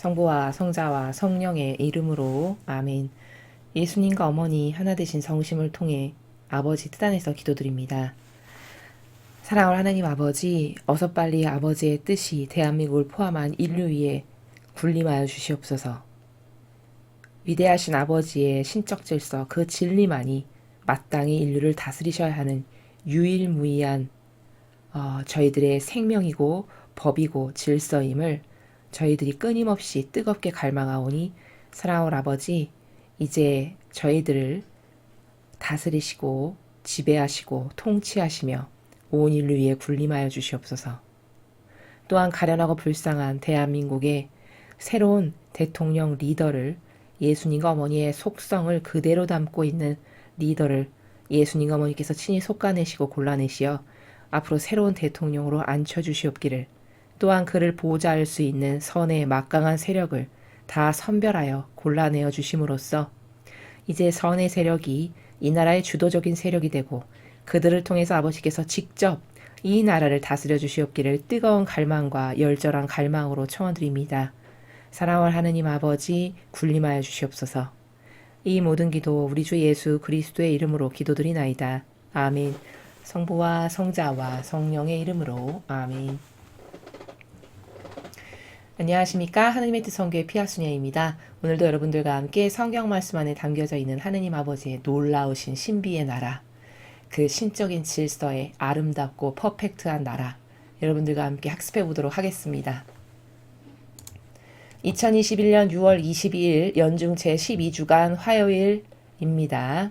성부와 성자와 성령의 이름으로 아멘. 예수님과 어머니 하나 되신 성심을 통해 아버지 뜻 안에서 기도드립니다. 사랑하는 하나님 아버지, 어서 빨리 아버지의 뜻이 대한민국을 포함한 인류 위에 군림하여 주시옵소서. 위대하신 아버지의 신적 질서, 그 진리만이 마땅히 인류를 다스리셔야 하는 유일무이한 저희들의 생명이고 법이고 질서임을 저희들이 끊임없이 뜨겁게 갈망하오니, 사랑하는 아버지, 이제 저희들을 다스리시고 지배하시고 통치하시며 온 인류 위에 군림하여 주시옵소서. 또한 가련하고 불쌍한 대한민국의 새로운 대통령 리더를, 예수님과 어머니의 속성을 그대로 담고 있는 리더를 예수님과 어머니께서 친히 솎아내시고 골라내시어 앞으로 새로운 대통령으로 앉혀주시옵기를, 또한 그를 보좌할 수 있는 선의 막강한 세력을 다 선별하여 골라내어 주심으로써 이제 선의 세력이 이 나라의 주도적인 세력이 되고 그들을 통해서 아버지께서 직접 이 나라를 다스려 주시옵기를 뜨거운 갈망과 열절한 갈망으로 청원드립니다. 사랑할 하느님 아버지, 군림하여 주시옵소서. 이 모든 기도 우리 주 예수 그리스도의 이름으로 기도드리나이다. 아멘. 성부와 성자와 성령의 이름으로 아멘. 안녕하십니까. 하느님의 뜻 성교의 피아수녀입니다. 오늘도 여러분들과 함께 성경 말씀 안에 담겨져 있는 하느님 아버지의 놀라우신 신비의 나라, 그 신적인 질서의 아름답고 퍼펙트한 나라, 여러분들과 함께 학습해 보도록 하겠습니다. 2021년 6월 22일 연중 제12주간 화요일입니다.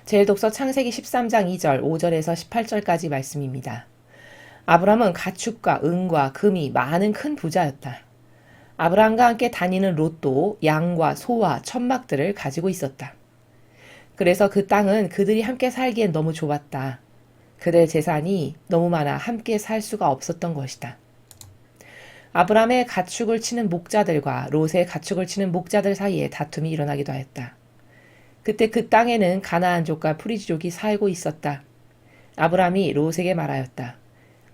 제일독서 창세기 13장 2절 5절에서 18절까지 말씀입니다. 아브람은 가축과 은과 금이 많은 큰 부자였다. 아브람과 함께 다니는 롯도 양과 소와 천막들을 가지고 있었다. 그래서 그 땅은 그들이 함께 살기엔 너무 좁았다. 그들 재산이 너무 많아 함께 살 수가 없었던 것이다. 아브람의 가축을 치는 목자들과 롯의 가축을 치는 목자들 사이에 다툼이 일어나기도 하였다. 그때 그 땅에는 가나안족과 프리지족이 살고 있었다. 아브람이 롯에게 말하였다.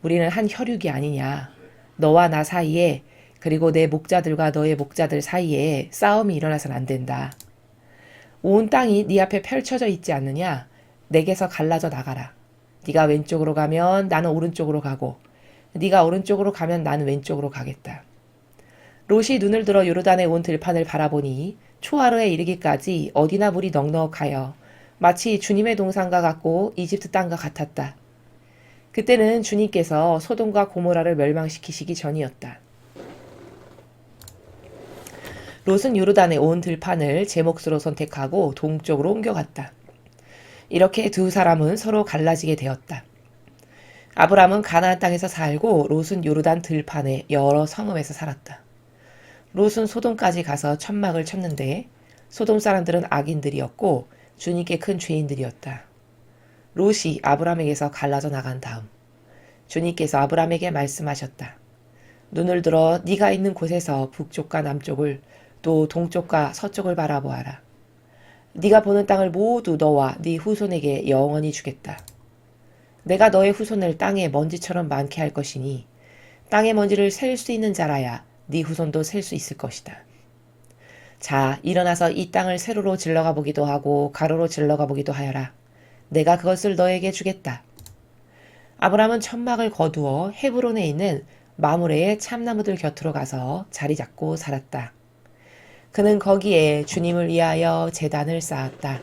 우리는 한 혈육이 아니냐. 너와 나 사이에, 그리고 내 목자들과 너의 목자들 사이에 싸움이 일어나선 안 된다. 온 땅이 네 앞에 펼쳐져 있지 않느냐. 내게서 갈라져 나가라. 네가 왼쪽으로 가면 나는 오른쪽으로 가고, 네가 오른쪽으로 가면 나는 왼쪽으로 가겠다. 롯이 눈을 들어 요르단에 온 들판을 바라보니 초하루에 이르기까지 어디나 물이 넉넉하여 마치 주님의 동산과 같고 이집트 땅과 같았다. 그때는 주님께서 소돔과 고모라를 멸망시키시기 전이었다. 롯은 요르단에 온 들판을 제 몫으로 선택하고 동쪽으로 옮겨갔다. 이렇게 두 사람은 서로 갈라지게 되었다. 아브람은 가나안 땅에서 살고 롯은 요르단 들판의 여러 성읍에서 살았다. 롯은 소돔까지 가서 천막을 쳤는데 소돔 사람들은 악인들이었고 주님께 큰 죄인들이었다. 롯이 아브람에게서 갈라져 나간 다음 주님께서 아브람에게 말씀하셨다. 눈을 들어 네가 있는 곳에서 북쪽과 남쪽을 또 동쪽과 서쪽을 바라보아라. 네가 보는 땅을 모두 너와 네 후손에게 영원히 주겠다. 내가 너의 후손을 땅의 먼지처럼 많게 할 것이니 땅의 먼지를 셀 수 있는 자라야 네 후손도 셀 수 있을 것이다. 자, 일어나서 이 땅을 세로로 질러가 보기도 하고 가로로 질러가 보기도 하여라. 내가 그것을 너에게 주겠다. 아브람은 천막을 거두어 헤브론에 있는 마므레의 참나무들 곁으로 가서 자리 잡고 살았다. 그는 거기에 주님을 위하여 제단을 쌓았다.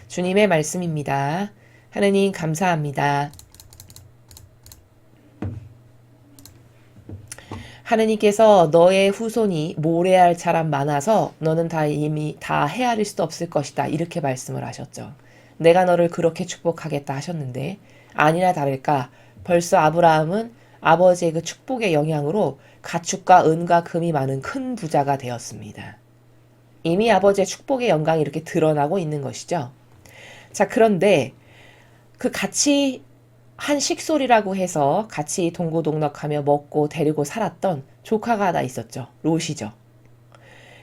주님의 말씀입니다. 하느님 감사합니다. 하느님께서 너의 후손이 모래알 처럼 많아서 너는 이미 다 헤아릴 수도 없을 것이다. 이렇게 말씀을 하셨죠. 내가 너를 그렇게 축복하겠다 하셨는데 아니나 다를까 벌써 아브라함은 아버지의 그 축복의 영향으로 가축과 은과 금이 많은 큰 부자가 되었습니다. 이미 아버지의 축복의 영광이 이렇게 드러나고 있는 것이죠. 자, 그런데 그 같이 한 식솔이라고 해서 같이 동고동락하며 먹고 데리고 살았던 조카가 하나 있었죠. 롯이죠.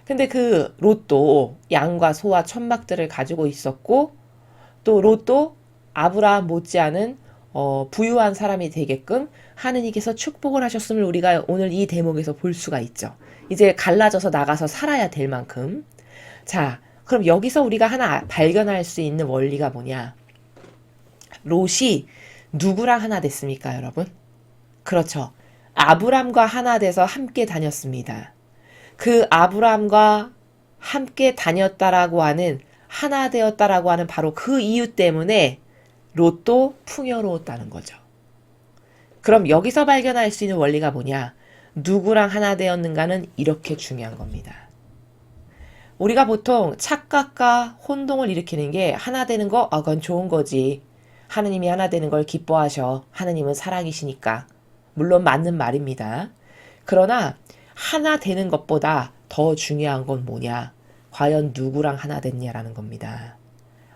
근데 그 롯도 양과 소와 천막들을 가지고 있었고 또 롯도 아브라함 못지않은 부유한 사람이 되게끔 하느님께서 축복을 하셨음을 우리가 오늘 이 대목에서 볼 수가 있죠. 이제 갈라져서 나가서 살아야 될 만큼. 자, 그럼 여기서 우리가 하나 발견할 수 있는 원리가 뭐냐? 롯이 누구랑 하나 됐습니까, 여러분? 그렇죠. 아브람과 하나 돼서 함께 다녔습니다. 그 아브람과 함께 다녔다라고 하는, 하나 되었다라고 하는 바로 그 이유 때문에 롯도 풍요로웠다는 거죠. 그럼 여기서 발견할 수 있는 원리가 뭐냐? 누구랑 하나 되었는가는 이렇게 중요한 겁니다. 우리가 보통 착각과 혼동을 일으키는 게 하나 되는 거, 그건 좋은 거지. 하느님이 하나 되는 걸 기뻐하셔. 하느님은 사랑이시니까. 물론 맞는 말입니다. 그러나 하나 되는 것보다 더 중요한 건 뭐냐? 과연 누구랑 하나 됐냐라는 겁니다.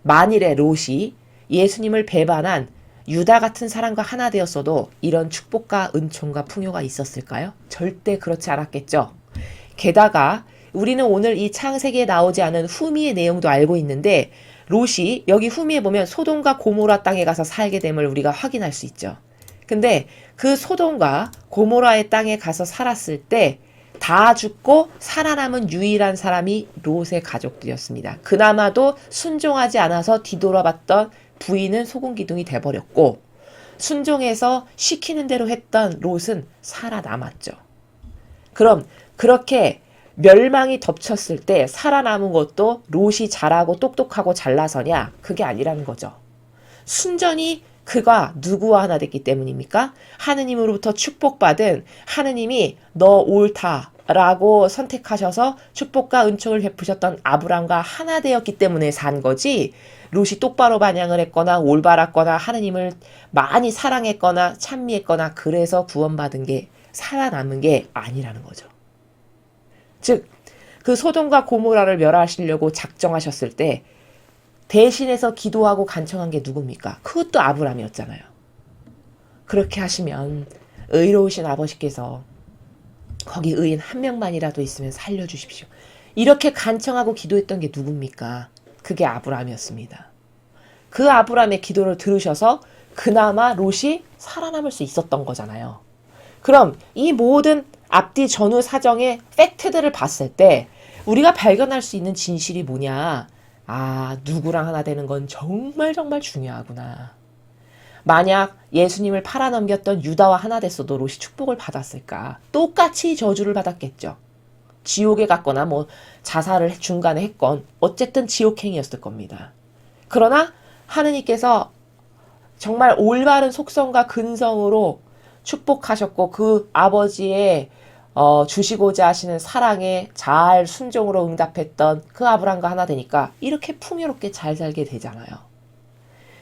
만일에 롯이 예수님을 배반한 유다 같은 사람과 하나 되었어도 이런 축복과 은총과 풍요가 있었을까요? 절대 그렇지 않았겠죠. 게다가 우리는 오늘 이 창세기에 나오지 않은 후미의 내용도 알고 있는데 롯이 여기 후미에 보면 소돔과 고모라 땅에 가서 살게 됨을 우리가 확인할 수 있죠. 근데 그 소돔과 고모라의 땅에 가서 살았을 때 다 죽고 살아남은 유일한 사람이 롯의 가족들이었습니다. 그나마도 순종하지 않아서 뒤돌아봤던 부인은 소금기둥이 돼버렸고 순종해서 시키는 대로 했던 롯은 살아남았죠. 그럼 그렇게 멸망이 덮쳤을 때 살아남은 것도 롯이 잘하고 똑똑하고 잘나서냐? 그게 아니라는 거죠. 순전히 그가 누구와 하나 됐기 때문입니까? 하느님으로부터 축복받은 하느님이 너 옳다라고 선택하셔서 축복과 은총을 베푸셨던 아브람과 하나 되었기 때문에 산 거지 롯이 똑바로 반영을 했거나 올바랐거나 하느님을 많이 사랑했거나 찬미했거나 그래서 구원받은 게 살아남은 게 아니라는 거죠. 즉, 그 소돔과 고모라를 멸하시려고 작정하셨을 때 대신해서 기도하고 간청한 게 누굽니까? 그것도 아브람이었잖아요. 그렇게 하시면 의로우신 아버지께서 거기 의인 한 명만이라도 있으면 살려주십시오. 이렇게 간청하고 기도했던 게 누굽니까? 그게 아브람이었습니다. 그 아브람의 기도를 들으셔서 그나마 롯이 살아남을 수 있었던 거잖아요. 그럼 이 모든 앞뒤 전후 사정의 팩트들을 봤을 때 우리가 발견할 수 있는 진실이 뭐냐? 누구랑 하나 되는 건 정말 중요하구나. 만약 예수님을 팔아넘겼던 유다와 하나 됐어도 롯이 축복을 받았을까? 똑같이 저주를 받았겠죠. 지옥에 갔거나 자살을 중간에 했건 어쨌든 지옥행이었을 겁니다. 그러나 하느님께서 정말 올바른 속성과 근성으로 축복하셨고 그 아버지의 주시고자 하시는 사랑에 잘 순종으로 응답했던 그 아브람과 하나 되니까 이렇게 풍요롭게 잘 살게 되잖아요.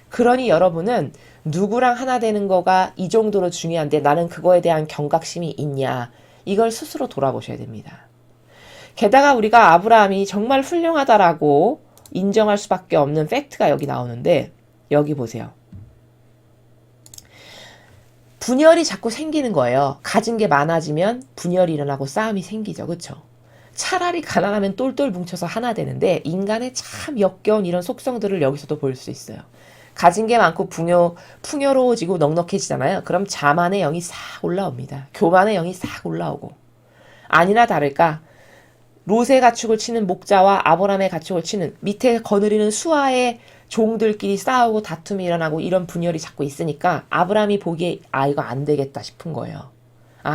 그러니 여러분은 누구랑 하나 되는 거가 이 정도로 중요한데 나는 그거에 대한 경각심이 있냐 이걸 스스로 돌아보셔야 됩니다. 게다가 우리가 아브라함이 정말 훌륭하다라고 인정할 수밖에 없는 팩트가 여기 나오는데 여기 보세요. 분열이 자꾸 생기는 거예요. 가진 게 많아지면 분열이 일어나고 싸움이 생기죠. 그렇죠? 차라리 가난하면 똘똘 뭉쳐서 하나 되는데 인간의 참 역겨운 이런 속성들을 여기서도 볼 수 있어요. 가진 게 많고 풍요로워지고 넉넉해지잖아요. 그럼 자만의 영이 싹 올라옵니다. 교만의 영이 싹 올라오고. 아니나 다를까 롯의 가축을 치는 목자와 아브람의 가축을 치는 밑에 거느리는 수하의 종들끼리 싸우고 다툼이 일어나고 이런 분열이 자꾸 있으니까 아브람이 보기에 이거 안 되겠다 싶은 거예요.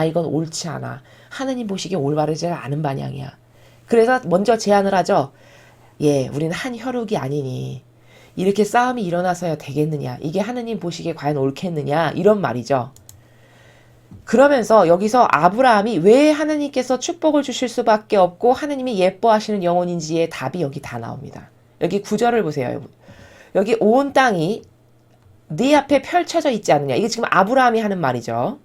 이건 옳지 않아. 하느님 보시기에 올바르지 않은 방향이야. 그래서 먼저 제안을 하죠. 우리는 한 혈육이 아니니 이렇게 싸움이 일어나서야 되겠느냐. 이게 하느님 보시기에 과연 옳겠느냐. 이런 말이죠. 그러면서 여기서 아브라함이 왜 하느님께서 축복을 주실 수밖에 없고 하느님이 예뻐하시는 영혼인지의 답이 여기 다 나옵니다. 여기 9절을 보세요. 여기 온 땅이 네 앞에 펼쳐져 있지 않느냐. 이게 지금 아브라함이 하는 말이죠.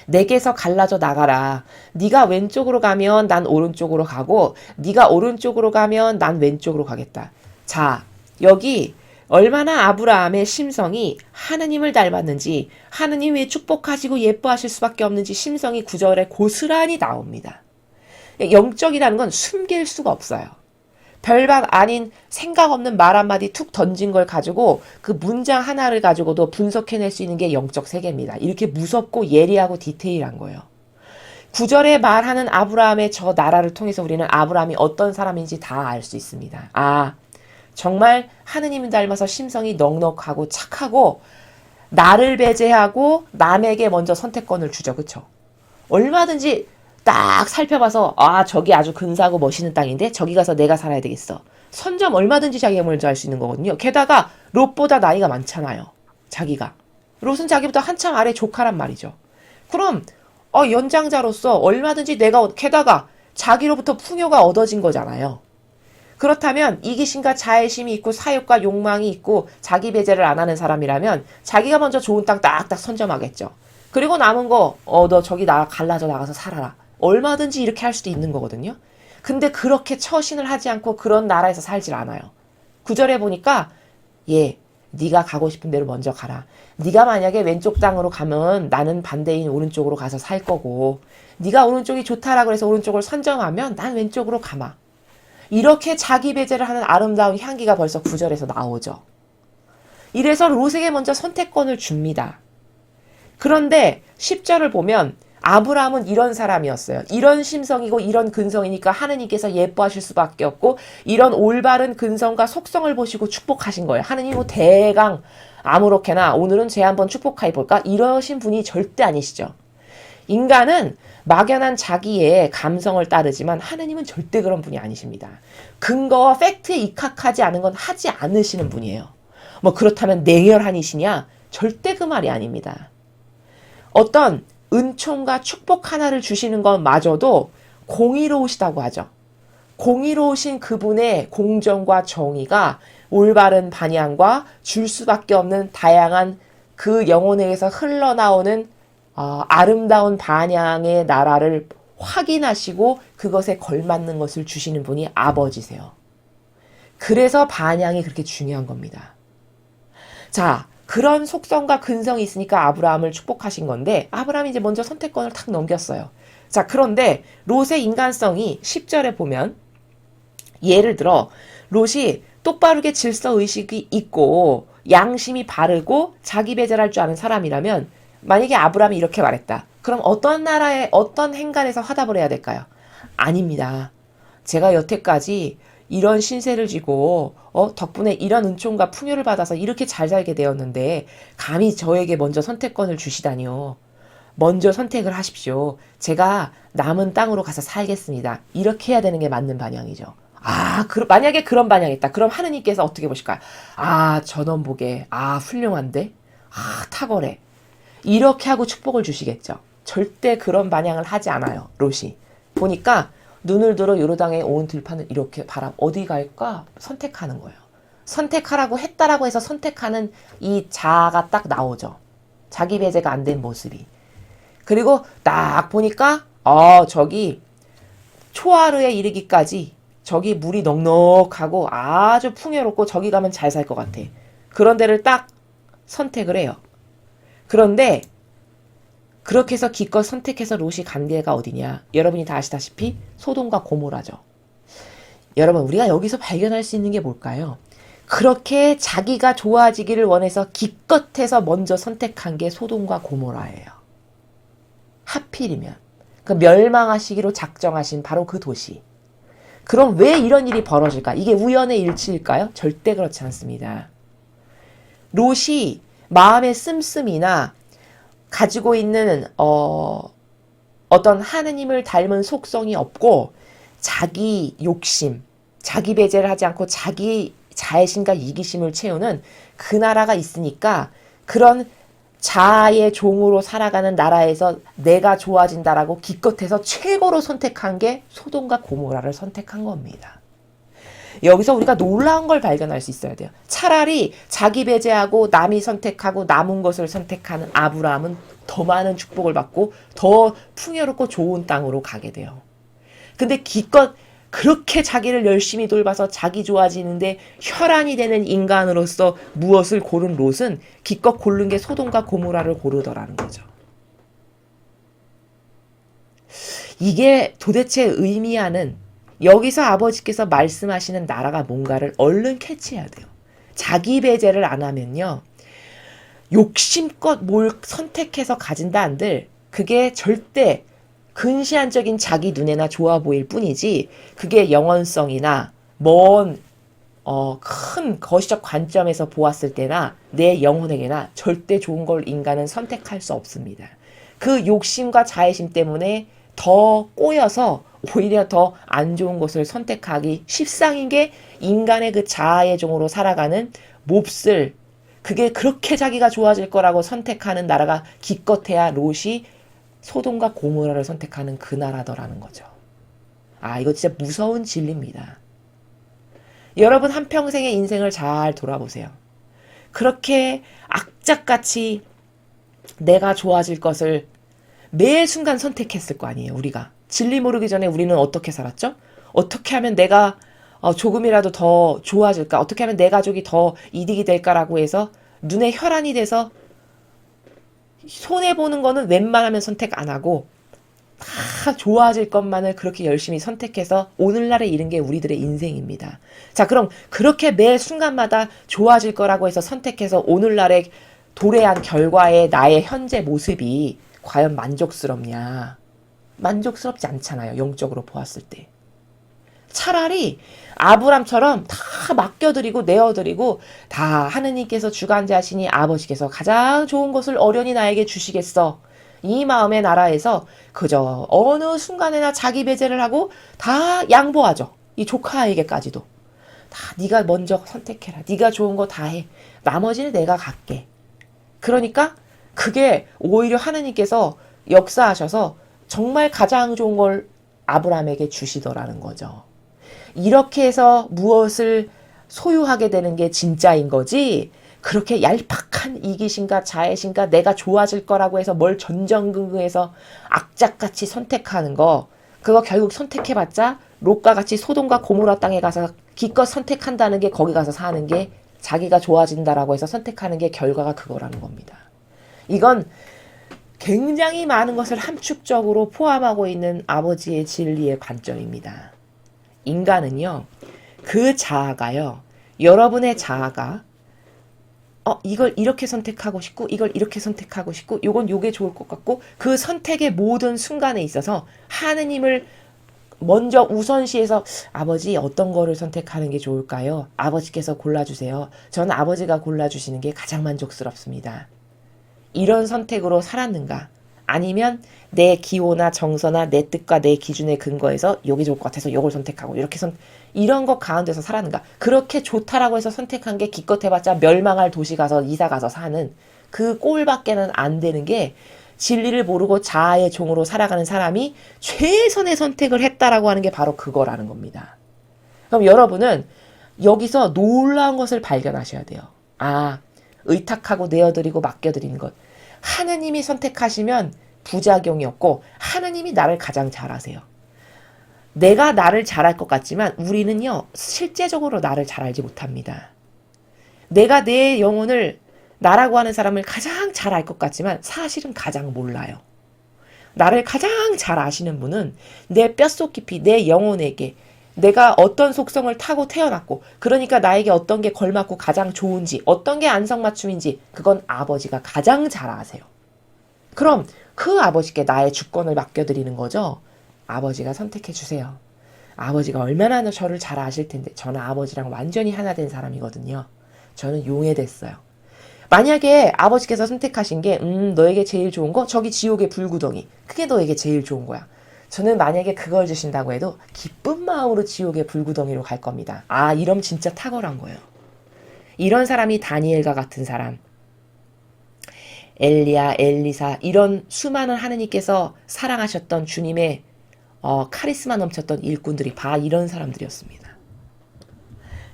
내게서 갈라져 나가라. 네가 왼쪽으로 가면 난 오른쪽으로 가고 네가 오른쪽으로 가면 난 왼쪽으로 가겠다. 자, 여기 얼마나 아브라함의 심성이 하느님을 닮았는지 하느님 왜 축복하시고 예뻐하실 수밖에 없는지 심성이 9절에 고스란히 나옵니다. 영적이라는 건 숨길 수가 없어요. 별반 아닌 생각 없는 말 한마디 툭 던진 걸 가지고 그 문장 하나를 가지고도 분석해낼 수 있는 게 영적 세계입니다. 이렇게 무섭고 예리하고 디테일한 거예요. 9절에 말하는 아브라함의 저 나라를 통해서 우리는 아브라함이 어떤 사람인지 다 알 수 있습니다. 아, 정말 하느님을 닮아서 심성이 넉넉하고 착하고 나를 배제하고 남에게 먼저 선택권을 주죠. 그쵸? 얼마든지 딱 살펴봐서 아, 저기 아주 근사하고 멋있는 땅인데 저기 가서 내가 살아야 되겠어. 선점 얼마든지 자기가 먼저 할 수 있는 거거든요. 게다가 롯보다 나이가 많잖아요. 자기가. 롯은 자기보다 한참 아래 조카란 말이죠. 그럼 연장자로서 얼마든지 내가 게다가 자기로부터 풍요가 얻어진 거잖아요. 그렇다면 이기심과 자애심이 있고 사욕과 욕망이 있고 자기 배제를 안 하는 사람이라면 자기가 먼저 좋은 땅 딱딱 선점하겠죠. 그리고 남은 거 너 저기 갈라져 나가서 살아라. 얼마든지 이렇게 할 수도 있는 거거든요. 근데 그렇게 처신을 하지 않고 그런 나라에서 살질 않아요. 9절에 보니까 네가 가고 싶은 대로 먼저 가라. 네가 만약에 왼쪽 땅으로 가면 나는 반대인 오른쪽으로 가서 살 거고 네가 오른쪽이 좋다라고 해서 오른쪽을 선정하면 난 왼쪽으로 가마. 이렇게 자기 배제를 하는 아름다운 향기가 벌써 9절에서 나오죠. 이래서 롯에게 먼저 선택권을 줍니다. 그런데 10절을 보면 아브라함은 이런 사람이었어요. 이런 심성이고 이런 근성이니까 하느님께서 예뻐하실 수밖에 없고 이런 올바른 근성과 속성을 보시고 축복하신 거예요. 하느님 뭐 대강 아무렇게나 오늘은 쟤 한번 축복해 볼까? 이러신 분이 절대 아니시죠. 인간은 막연한 자기의 감성을 따르지만 하느님은 절대 그런 분이 아니십니다. 근거와 팩트에 입각하지 않은 건 하지 않으시는 분이에요. 뭐 그렇다면 냉혈한이시냐? 절대 그 말이 아닙니다. 어떤 은총과 축복 하나를 주시는 것마저도 공의로우시다고 하죠. 공의로우신 그분의 공정과 정의가 올바른 방향과 줄 수밖에 없는 다양한 그 영혼에게서 흘러나오는 아름다운 반향의 나라를 확인하시고 그것에 걸맞는 것을 주시는 분이 아버지세요. 그래서 반향이 그렇게 중요한 겁니다. 자, 그런 속성과 근성이 있으니까 아브라함을 축복하신 건데 아브라함이 이제 먼저 선택권을 탁 넘겼어요. 자, 그런데 롯의 인간성이 10절에 보면 예를 들어 롯이 똑바르게 질서의식이 있고 양심이 바르고 자기 배제를 할 줄 아는 사람이라면 만약에 아브라함이 이렇게 말했다. 그럼 어떤 나라의 어떤 행간에서 화답을 해야 될까요? 아닙니다. 제가 여태까지 이런 신세를 지고 덕분에 이런 은총과 풍요를 받아서 이렇게 잘 살게 되었는데 감히 저에게 먼저 선택권을 주시다니요. 먼저 선택을 하십시오. 제가 남은 땅으로 가서 살겠습니다. 이렇게 해야 되는 게 맞는 방향이죠. 만약에 그런 방향이 있다. 그럼 하느님께서 어떻게 보실까요? 저놈 보게. 훌륭한데? 탁월해. 이렇게 하고 축복을 주시겠죠. 절대 그런 반향을 하지 않아요. 롯이. 보니까 눈을 들어 요르단에 온 들판을 이렇게 어디 갈까 선택하는 거예요. 선택하라고 했다라고 해서 선택하는 이 자아가 딱 나오죠. 자기 배제가 안 된 모습이. 그리고 딱 보니까 저기 초하루에 이르기까지 저기 물이 넉넉하고 아주 풍요롭고 저기 가면 잘 살 것 같아. 그런 데를 딱 선택을 해요. 그런데 그렇게 해서 기껏 선택해서 롯이 간 데가 어디냐? 여러분이 다 아시다시피 소돔과 고모라죠. 여러분, 우리가 여기서 발견할 수 있는 게 뭘까요? 그렇게 자기가 좋아지기를 원해서 기껏해서 먼저 선택한 게 소돔과 고모라예요. 하필이면 그 멸망하시기로 작정하신 바로 그 도시. 그럼 왜 이런 일이 벌어질까? 이게 우연의 일치일까요? 절대 그렇지 않습니다. 롯이 마음의 씀씀이나 가지고 있는 어떤 하느님을 닮은 속성이 없고 자기 욕심, 자기 배제를 하지 않고 자기 자애심과 이기심을 채우는 그 나라가 있으니까 그런 자아의 종으로 살아가는 나라에서 내가 좋아진다라고 기껏해서 최고로 선택한 게 소돔과 고모라를 선택한 겁니다. 여기서 우리가 놀라운 걸 발견할 수 있어야 돼요. 차라리 자기 배제하고 남이 선택하고 남은 것을 선택하는 아브라함은 더 많은 축복을 받고 더 풍요롭고 좋은 땅으로 가게 돼요. 근데 기껏 그렇게 자기를 열심히 돌봐서 자기 좋아지는데 혈안이 되는 인간으로서 무엇을 고른 롯은 기껏 고른 게 소돔과 고모라를 고르더라는 거죠. 이게 도대체 의미하는 여기서 아버지께서 말씀하시는 나라가 뭔가를 얼른 캐치해야 돼요. 자기 배제를 안 하면요. 욕심껏 뭘 선택해서 가진다 한들 그게 절대 근시안적인 자기 눈에나 좋아 보일 뿐이지 그게 영원성이나 큰 거시적 관점에서 보았을 때나 내 영혼에게나 절대 좋은 걸 인간은 선택할 수 없습니다. 그 욕심과 자애심 때문에 더 꼬여서 오히려 더 안 좋은 것을 선택하기 십상인 게 인간의 그 자아의 종으로 살아가는 몹쓸 그게 그렇게 자기가 좋아질 거라고 선택하는 나라가 기껏해야 롯이 소돔과 고모라를 선택하는 그 나라더라는 거죠. 아, 이거 진짜 무서운 진리입니다. 여러분 한평생의 인생을 잘 돌아보세요. 그렇게 악착같이 내가 좋아질 것을 매 순간 선택했을 거 아니에요, 우리가. 진리 모르기 전에 우리는 어떻게 살았죠? 어떻게 하면 내가 조금이라도 더 좋아질까? 어떻게 하면 내 가족이 더 이득이 될까라고 해서 눈에 혈안이 돼서 손해보는 거는 웬만하면 선택 안 하고 다 좋아질 것만을 그렇게 열심히 선택해서 오늘날에 이른 게 우리들의 인생입니다. 자, 그럼 그렇게 매 순간마다 좋아질 거라고 해서 선택해서 오늘날에 도래한 결과의 나의 현재 모습이 과연 만족스럽냐? 만족스럽지 않잖아요. 영적으로 보았을 때. 차라리 아브람처럼 다 맡겨드리고 내어드리고 다 하느님께서 주관자시니 아버지께서 가장 좋은 것을 어련히 나에게 주시겠어. 이 마음의 나라에서 그저 어느 순간에나 자기 배제를 하고 다 양보하죠. 이 조카에게까지도. 다 네가 먼저 선택해라. 네가 좋은 거 다 해. 나머지는 내가 갈게. 그러니까 그게 오히려 하느님께서 역사하셔서 정말 가장 좋은 걸 아브라함에게 주시더라는 거죠. 이렇게 해서 무엇을 소유하게 되는 게 진짜인 거지 그렇게 얄팍한 이기심과 자애심과 내가 좋아질 거라고 해서 뭘 전전긍긍해서 악착같이 선택하는 거 그거 결국 선택해봤자 롯과 같이 소돔과 고모라 땅에 가서 기껏 선택한다는 게 거기 가서 사는 게 자기가 좋아진다라고 해서 선택하는 게 결과가 그거라는 겁니다. 이건 굉장히 많은 것을 함축적으로 포함하고 있는 아버지의 진리의 관점입니다. 인간은요, 그 자아가요, 여러분의 자아가, 이걸 이렇게 선택하고 싶고, 이걸 이렇게 선택하고 싶고, 요건 요게 좋을 것 같고, 그 선택의 모든 순간에 있어서 하느님을 먼저 우선시해서 아버지 어떤 거를 선택하는 게 좋을까요? 아버지께서 골라주세요. 저는 아버지가 골라주시는 게 가장 만족스럽습니다. 이런 선택으로 살았는가? 아니면 내 기호나 정서나 내 뜻과 내 기준에 근거해서 여기 좋을 것 같아서 이걸 선택하고 이렇게 이런 것 가운데서 살았는가? 그렇게 좋다라고 해서 선택한 게 기껏 해봤자 멸망할 도시 가서 이사 가서 사는 그 꼴밖에는 안 되는 게 진리를 모르고 자아의 종으로 살아가는 사람이 최선의 선택을 했다라고 하는 게 바로 그거라는 겁니다. 그럼 여러분은 여기서 놀라운 것을 발견하셔야 돼요. 아, 의탁하고 내어드리고 맡겨드리는 것. 하느님이 선택하시면 부작용이 없고 하느님이 나를 가장 잘 아세요. 내가 나를 잘할 것 같지만 우리는요 실제적으로 나를 잘 알지 못합니다. 내가 내 영혼을 나라고 하는 사람을 가장 잘 알 것 같지만 사실은 가장 몰라요. 나를 가장 잘 아시는 분은 내 뼛속 깊이 내 영혼에게 내가 어떤 속성을 타고 태어났고 그러니까 나에게 어떤 게 걸맞고 가장 좋은지 어떤 게 안성맞춤인지 그건 아버지가 가장 잘 아세요. 그럼 그 아버지께 나의 주권을 맡겨드리는 거죠. 아버지가 선택해 주세요. 아버지가 얼마나 저를 잘 아실 텐데 저는 아버지랑 완전히 하나 된 사람이거든요. 저는 용해됐어요. 만약에 아버지께서 선택하신 게 너에게 제일 좋은 거 저기 지옥의 불구덩이 그게 너에게 제일 좋은 거야. 저는 만약에 그걸 주신다고 해도 기쁜 마음으로 지옥의 불구덩이로 갈 겁니다. 아, 이러면 진짜 탁월한 거예요. 이런 사람이 다니엘과 같은 사람, 엘리야, 엘리사 이런 수많은 하느님께서 사랑하셨던 주님의 카리스마 넘쳤던 일꾼들이 다 이런 사람들이었습니다.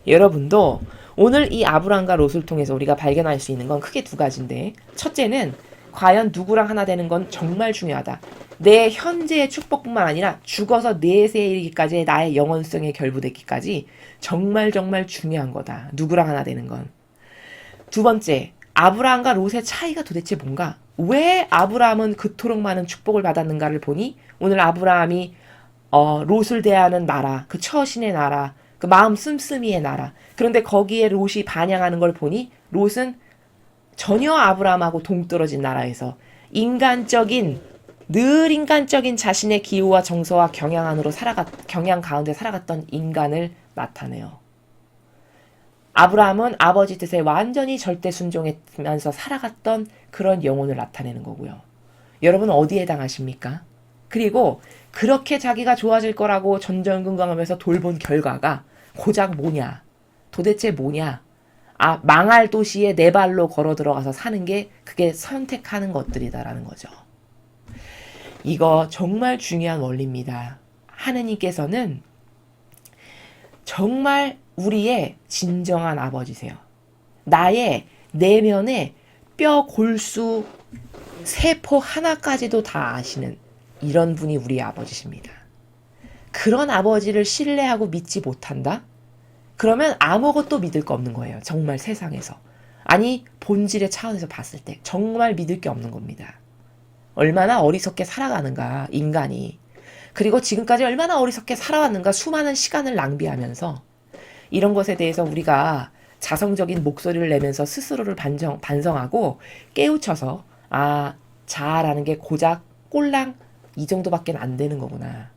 여러분도 오늘 이 아브람과 롯을 통해서 우리가 발견할 수 있는 건 크게 두 가지인데 첫째는 과연 누구랑 하나 되는 건 정말 중요하다. 내 현재의 축복뿐만 아니라 죽어서 내세에 이르기까지의 나의 영원성에 결부되기까지 정말 정말 중요한 거다. 누구랑 하나 되는 건. 두 번째, 아브라함과 롯의 차이가 도대체 뭔가? 왜 아브라함은 그토록 많은 축복을 받았는가를 보니 오늘 아브라함이 롯을 대하는 나라, 그 처신의 나라, 그 마음 씀씀이의 나라. 그런데 거기에 롯이 반향하는 걸 보니 롯은 전혀 아브라함하고 동떨어진 나라에서 늘 인간적인 자신의 기호와 정서와 경향 가운데 살아갔던 인간을 나타내요. 아브라함은 아버지 뜻에 완전히 절대 순종하면서 살아갔던 그런 영혼을 나타내는 거고요. 여러분은 어디에 해당하십니까? 그리고 그렇게 자기가 좋아질 거라고 전전긍긍하면서 돌본 결과가 고작 뭐냐? 도대체 뭐냐? 망할 도시에 네 발로 걸어 들어가서 사는 게 그게 선택하는 것들이다라는 거죠. 이거 정말 중요한 원리입니다. 하느님께서는 정말 우리의 진정한 아버지세요. 나의 내면의 뼈, 골수, 세포 하나까지도 다 아시는 이런 분이 우리 아버지십니다. 그런 아버지를 신뢰하고 믿지 못한다? 그러면 아무것도 믿을 거 없는 거예요. 정말 세상에서. 아니, 본질의 차원에서 봤을 때 정말 믿을 게 없는 겁니다. 얼마나 어리석게 살아가는가, 인간이. 그리고 지금까지 얼마나 어리석게 살아왔는가, 수많은 시간을 낭비하면서 이런 것에 대해서 우리가 자성적인 목소리를 내면서 스스로를 반성하고 깨우쳐서 자아라는 게 고작 꼴랑 이 정도밖에 안 되는 거구나.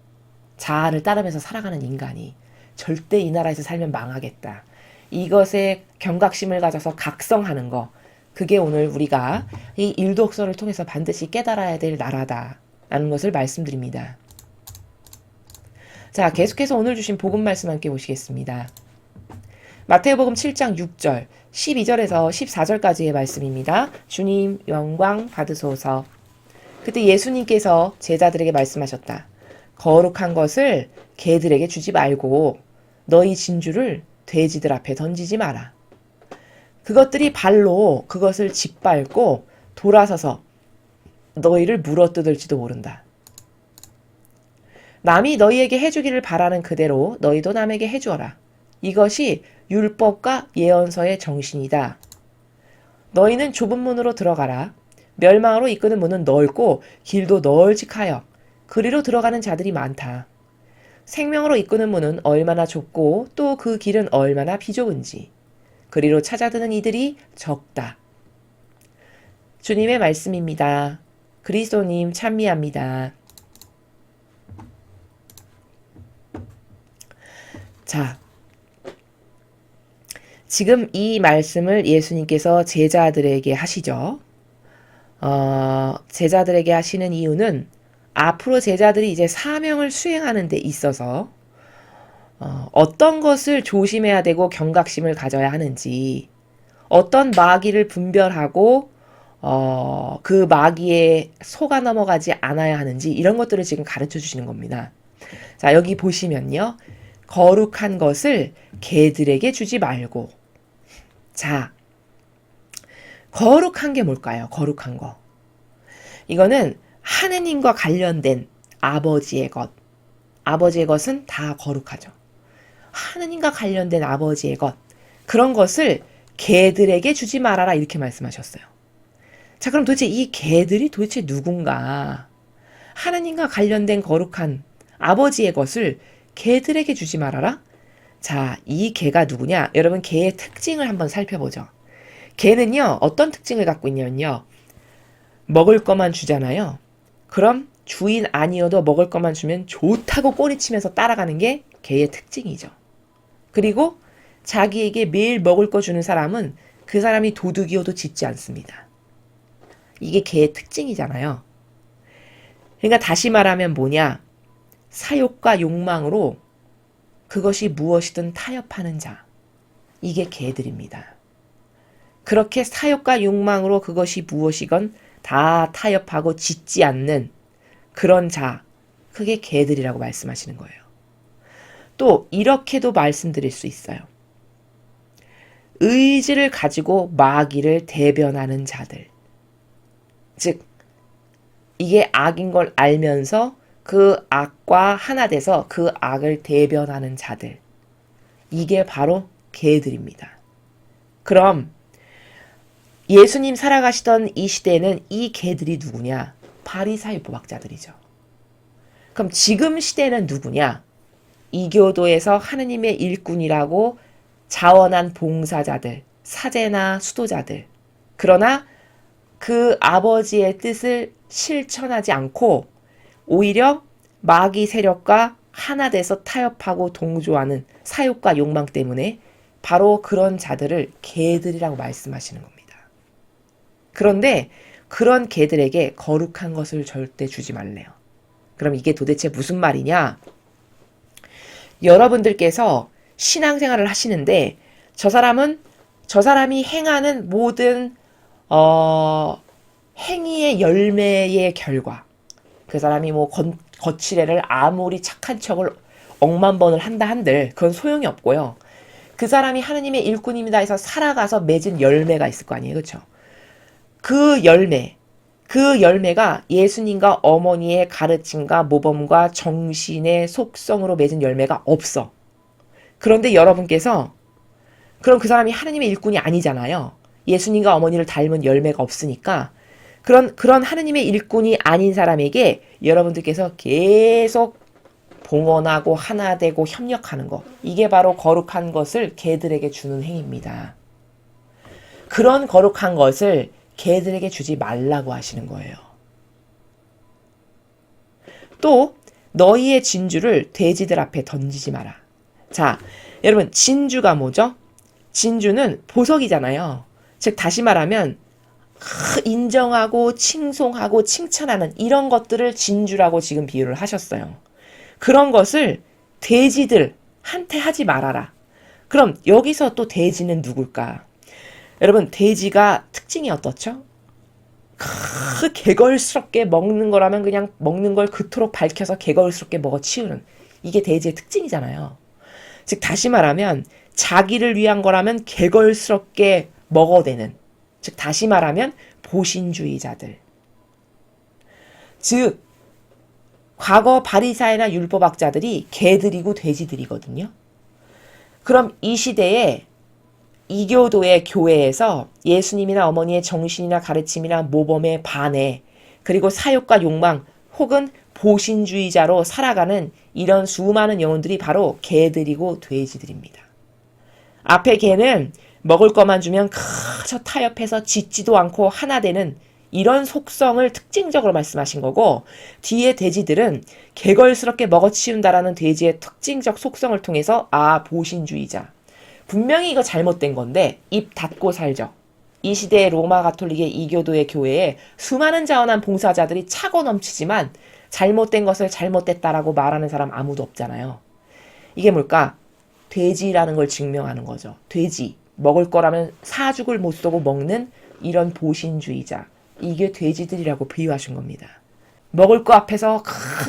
자아를 따르면서 살아가는 인간이 절대 이 나라에서 살면 망하겠다. 이것에 경각심을 가져서 각성하는 거. 그게 오늘 우리가 이 일독서를 통해서 반드시 깨달아야 될 나라다라는 것을 말씀드립니다. 자, 계속해서 오늘 주신 복음 말씀 함께 보시겠습니다. 마태복음 7장 6절, 12절에서 14절까지의 말씀입니다. 주님 영광 받으소서. 그때 예수님께서 제자들에게 말씀하셨다. 거룩한 것을 개들에게 주지 말고 너희 진주를 돼지들 앞에 던지지 마라. 그것들이 발로 그것을 짓밟고 돌아서서 너희를 물어뜯을지도 모른다. 남이 너희에게 해주기를 바라는 그대로 너희도 남에게 해주어라. 이것이 율법과 예언서의 정신이다. 너희는 좁은 문으로 들어가라. 멸망으로 이끄는 문은 넓고 길도 널찍하여 그리로 들어가는 자들이 많다. 생명으로 이끄는 문은 얼마나 좁고 또 그 길은 얼마나 비좁은지 그리로 찾아드는 이들이 적다. 주님의 말씀입니다. 그리스도님 찬미합니다. 자, 지금 이 말씀을 예수님께서 제자들에게 하시죠. 제자들에게 하시는 이유는 앞으로 제자들이 이제 사명을 수행하는 데 있어서 어떤 것을 조심해야 되고 경각심을 가져야 하는지, 어떤 마귀를 분별하고 그 마귀에 속아 넘어가지 않아야 하는지 이런 것들을 지금 가르쳐 주시는 겁니다. 자, 여기 보시면요. 거룩한 것을 개들에게 주지 말고. 자, 거룩한 게 뭘까요? 거룩한 거. 이거는 하느님과 관련된 아버지의 것. 아버지의 것은 다 거룩하죠. 하느님과 관련된 아버지의 것. 그런 것을 개들에게 주지 말아라 이렇게 말씀하셨어요. 자, 그럼 도대체 이 개들이 도대체 누군가? 하느님과 관련된 거룩한 아버지의 것을 개들에게 주지 말아라? 자, 이 개가 누구냐? 여러분, 개의 특징을 한번 살펴보죠. 개는요, 어떤 특징을 갖고 있냐면요. 먹을 것만 주잖아요. 그럼 주인 아니어도 먹을 것만 주면 좋다고 꼬리치면서 따라가는 게 개의 특징이죠. 그리고 자기에게 매일 먹을 거 주는 사람은 그 사람이 도둑이어도 짖지 않습니다. 이게 개의 특징이잖아요. 그러니까 다시 말하면 뭐냐? 사욕과 욕망으로 그것이 무엇이든 타협하는 자. 이게 개들입니다. 그렇게 사욕과 욕망으로 그것이 무엇이건 다 타협하고 짖지 않는 그런 자. 그게 개들이라고 말씀하시는 거예요. 또 이렇게도 말씀드릴 수 있어요. 의지를 가지고 마귀를 대변하는 자들. 즉 이게 악인 걸 알면서 그 악과 하나 돼서 그 악을 대변하는 자들. 이게 바로 개들입니다. 그럼 예수님 살아가시던 이 시대에는 이 개들이 누구냐? 바리사의 부박자들이죠. 그럼 지금 시대는 누구냐? 이교도에서 하느님의 일꾼이라고 자원한 봉사자들, 사제나 수도자들. 그러나 그 아버지의 뜻을 실천하지 않고 오히려 마귀 세력과 하나 돼서 타협하고 동조하는 사욕과 욕망 때문에 바로 그런 자들을 개들이라고 말씀하시는 겁니다. 그런데 그런 개들에게 거룩한 것을 절대 주지 말래요. 그럼 이게 도대체 무슨 말이냐? 여러분들께서 신앙생활을 하시는데 저 사람이 행하는 모든 행위의 열매의 결과, 그 사람이 뭐 거칠애를 아무리 착한 척을 억만 번을 한다 한들 그건 소용이 없고요. 그 사람이 하느님의 일꾼입니다 해서 살아가서 맺은 열매가 있을 거 아니에요. 그렇죠? 그 열매가 예수님과 어머니의 가르침과 모범과 정신의 속성으로 맺은 열매가 없어. 그런데 여러분께서 그럼 그 사람이 하느님의 일꾼이 아니잖아요. 예수님과 어머니를 닮은 열매가 없으니까 그런 하느님의 일꾼이 아닌 사람에게 여러분들께서 계속 봉헌하고 하나 되고 협력하는 것, 이게 바로 거룩한 것을 개들에게 주는 행위입니다. 그런 거룩한 것을 개들에게 주지 말라고 하시는 거예요. 또 너희의 진주를 돼지들 앞에 던지지 마라. 자, 여러분 진주가 뭐죠? 진주는 보석이잖아요. 즉 다시 말하면 인정하고 칭송하고 칭찬하는 이런 것들을 진주라고 지금 비유를 하셨어요. 그런 것을 돼지들한테 하지 말아라. 그럼 여기서 또 돼지는 누굴까? 여러분 돼지가 특징이 어떻죠? 개걸스럽게 먹는 거라면 그냥 먹는 걸 그토록 밝혀서 개걸스럽게 먹어 치우는, 이게 돼지의 특징이잖아요. 즉 다시 말하면 자기를 위한 거라면 개걸스럽게 먹어대는, 즉 다시 말하면 보신주의자들. 즉 과거 바리사이나 율법학자들이 개들이고 돼지들이거든요. 그럼 이 시대에 이교도의 교회에서 예수님이나 어머니의 정신이나 가르침이나 모범에 반해 그리고 사욕과 욕망 혹은 보신주의자로 살아가는 이런 수많은 영혼들이 바로 개들이고 돼지들입니다. 앞에 개는 먹을 것만 주면 그저 타협해서 짖지도 않고 하나 되는 이런 속성을 특징적으로 말씀하신 거고, 뒤에 돼지들은 개걸스럽게 먹어치운다라는 돼지의 특징적 속성을 통해서 보신주의자. 분명히 이거 잘못된 건데 입 닫고 살죠. 이 시대의 로마 가톨릭의 이교도의 교회에 수많은 자원한 봉사자들이 차고 넘치지만 잘못된 것을 잘못됐다라고 말하는 사람 아무도 없잖아요. 이게 뭘까? 돼지라는 걸 증명하는 거죠. 돼지. 먹을 거라면 사죽을 못 쏘고 먹는 이런 보신주의자. 이게 돼지들이라고 비유하신 겁니다. 먹을 거 앞에서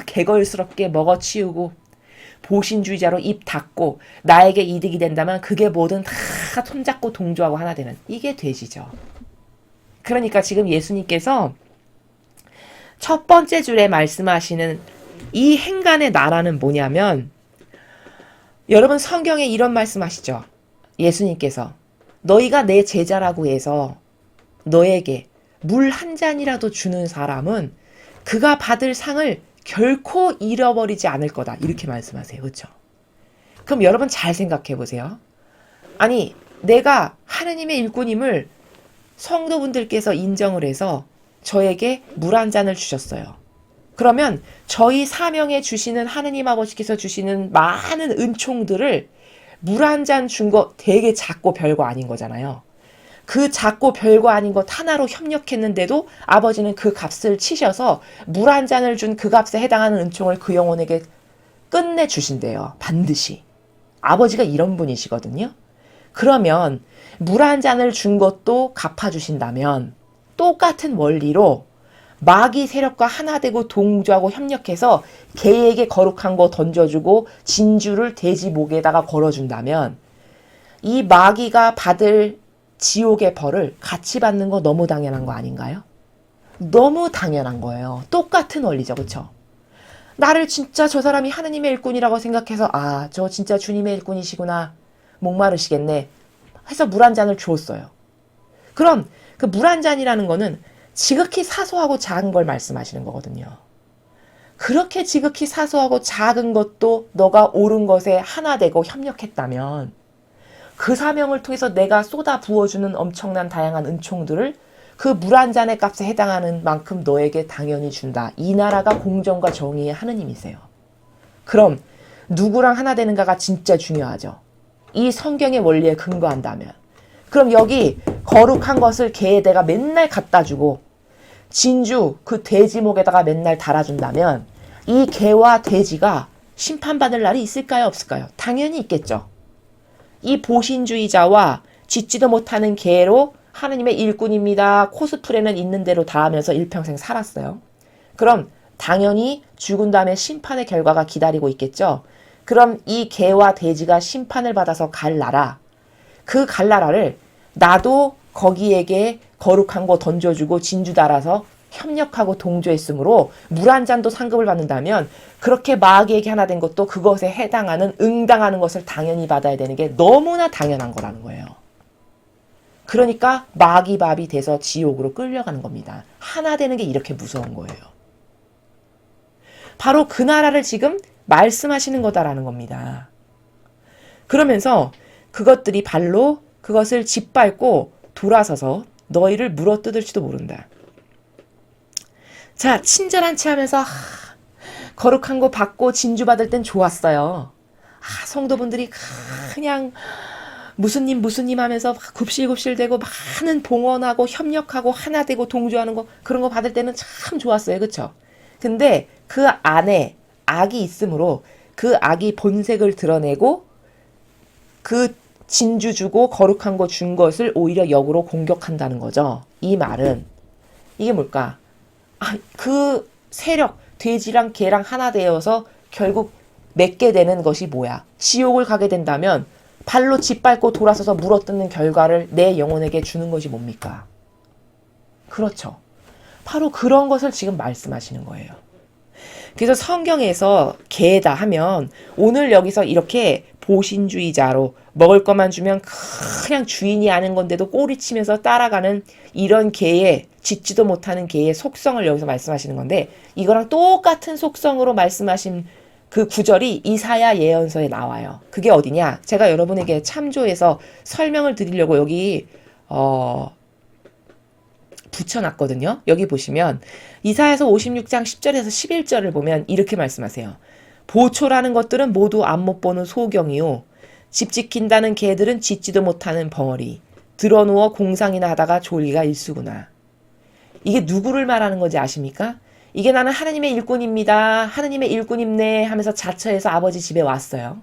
개걸스럽게 먹어치우고 보신주의자로 입 닫고 나에게 이득이 된다면 그게 뭐든 다 손잡고 동조하고 하나 되는, 이게 돼지죠. 그러니까 지금 예수님께서 첫 번째 줄에 말씀하시는 이 행간의 나라는 뭐냐면, 여러분 성경에 이런 말씀하시죠. 예수님께서 너희가 내 제자라고 해서 너에게 물 한 잔이라도 주는 사람은 그가 받을 상을 결코 잃어버리지 않을 거다. 이렇게 말씀하세요. 그렇죠? 그럼 여러분 잘 생각해 보세요. 아니 내가 하느님의 일꾼임을 성도분들께서 인정을 해서 저에게 물 한 잔을 주셨어요. 그러면 저희 사명에 주시는 하느님 아버지께서 주시는 많은 은총들을 물 한 잔 준 거 되게 작고 별거 아닌 거잖아요. 그 작고 별거 아닌 것 하나로 협력했는데도 아버지는 그 값을 치셔서 물 한 잔을 준 그 값에 해당하는 은총을 그 영혼에게 끝내 주신대요. 반드시. 아버지가 이런 분이시거든요. 그러면 물 한 잔을 준 것도 갚아주신다면 똑같은 원리로 마귀 세력과 하나 되고 동조하고 협력해서 개에게 거룩한 거 던져주고 진주를 돼지 목에다가 걸어준다면 이 마귀가 받을 지옥의 벌을 같이 받는 거 너무 당연한 거 아닌가요? 너무 당연한 거예요. 똑같은 원리죠. 그렇죠? 나를 진짜 저 사람이 하느님의 일꾼이라고 생각해서 저 진짜 주님의 일꾼이시구나. 목마르시겠네. 해서 물 한 잔을 주었어요. 그럼 그 물 한 잔이라는 거는 지극히 사소하고 작은 걸 말씀하시는 거거든요. 그렇게 지극히 사소하고 작은 것도 너가 옳은 것에 하나 되고 협력했다면 그 사명을 통해서 내가 쏟아 부어주는 엄청난 다양한 은총들을 그 물 한 잔의 값에 해당하는 만큼 너에게 당연히 준다. 이 나라가 공정과 정의의 하느님이세요. 그럼 누구랑 하나 되는가가 진짜 중요하죠. 이 성경의 원리에 근거한다면. 그럼 여기 거룩한 것을 개에 내가 맨날 갖다 주고 진주 그 돼지목에다가 맨날 달아준다면 이 개와 돼지가 심판받을 날이 있을까요? 없을까요? 당연히 있겠죠. 이 보신주의자와 짖지도 못하는 개로 하느님의 일꾼입니다. 코스프레는 있는 대로 다 하면서 일평생 살았어요. 그럼 당연히 죽은 다음에 심판의 결과가 기다리고 있겠죠. 그럼 이 개와 돼지가 심판을 받아서 갈 나라, 그 갈 나라를 나도 거기에게 거룩한 거 던져주고 진주 달아서 협력하고 동조했으므로 물 한 잔도 상급을 받는다면 그렇게 마귀에게 하나 된 것도 그것에 해당하는 응당하는 것을 당연히 받아야 되는 게 너무나 당연한 거라는 거예요. 그러니까 마귀밥이 돼서 지옥으로 끌려가는 겁니다. 하나 되는 게 이렇게 무서운 거예요. 바로 그 나라를 지금 말씀하시는 거다라는 겁니다. 그러면서 그것들이 발로 그것을 짓밟고 돌아서서 너희를 물어뜯을지도 모른다. 자, 친절한 체 하면서 거룩한 거 받고 진주 받을 땐 좋았어요. 성도분들이 그냥 무슨 님 하면서 굽실굽실대고 많은 봉헌하고 협력하고 하나 되고 동조하는 거 그런 거 받을 때는 참 좋았어요. 그쵸? 근데 그 안에 악이 있으므로 그 악이 본색을 드러내고 그 진주 주고 거룩한 거 준 것을 오히려 역으로 공격한다는 거죠. 이 말은 이게 뭘까? 그 세력 돼지랑 개랑 하나 되어서 결국 맺게 되는 것이 뭐야? 지옥을 가게 된다면 발로 짓밟고 돌아서서 물어뜯는 결과를 내 영혼에게 주는 것이 뭡니까? 그렇죠. 바로 그런 것을 지금 말씀하시는 거예요. 그래서 성경에서 개다 하면 오늘 여기서 이렇게 보신주의자로 먹을 것만 주면 그냥 주인이 아는 건데도 꼬리치면서 따라가는 이런 개의 짖지도 못하는 개의 속성을 여기서 말씀하시는 건데 이거랑 똑같은 속성으로 말씀하신 그 구절이 이사야 예언서에 나와요. 그게 어디냐? 제가 여러분에게 참조해서 설명을 드리려고 여기 붙여놨거든요. 여기 보시면 이사야서 56장 10절에서 11절을 보면 이렇게 말씀하세요. 보초라는 것들은 모두 앞 못 보는 소경이요. 집 지킨다는 개들은 짖지도 못하는 벙어리. 드러누워 공상이나 하다가 졸기가 일수구나. 이게 누구를 말하는 건지 아십니까? 이게 나는 하느님의 일꾼입니다. 하느님의 일꾼입네 하면서 자처해서 아버지 집에 왔어요.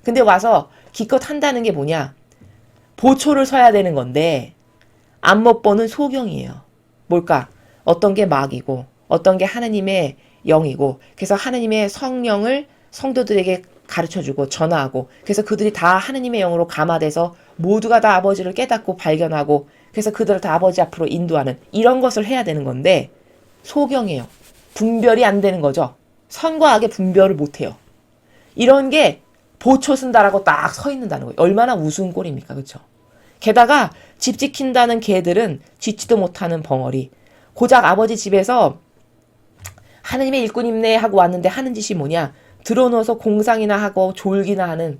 근데 와서 기껏 한다는 게 뭐냐? 보초를 서야 되는 건데 앞 못 보는 소경이에요. 뭘까? 어떤 게 마귀고 어떤 게 하느님의 영이고 그래서 하느님의 성령을 성도들에게 가르쳐주고 전하고 그래서 그들이 다 하느님의 영으로 감화돼서 모두가 다 아버지를 깨닫고 발견하고 그래서 그들을 다 아버지 앞으로 인도하는 이런 것을 해야 되는 건데 소경이에요. 분별이 안 되는 거죠. 선과 악의 분별을 못해요. 이런 게 보초 쓴다라고 딱 서 있는다는 거예요. 얼마나 우스운 꼴입니까? 그렇죠? 게다가 집 지킨다는 개들은 짖지도 못하는 벙어리. 고작 아버지 집에서 하느님의 일꾼입네 하고 왔는데 하는 짓이 뭐냐? 들어누워서 공상이나 하고 졸기나 하는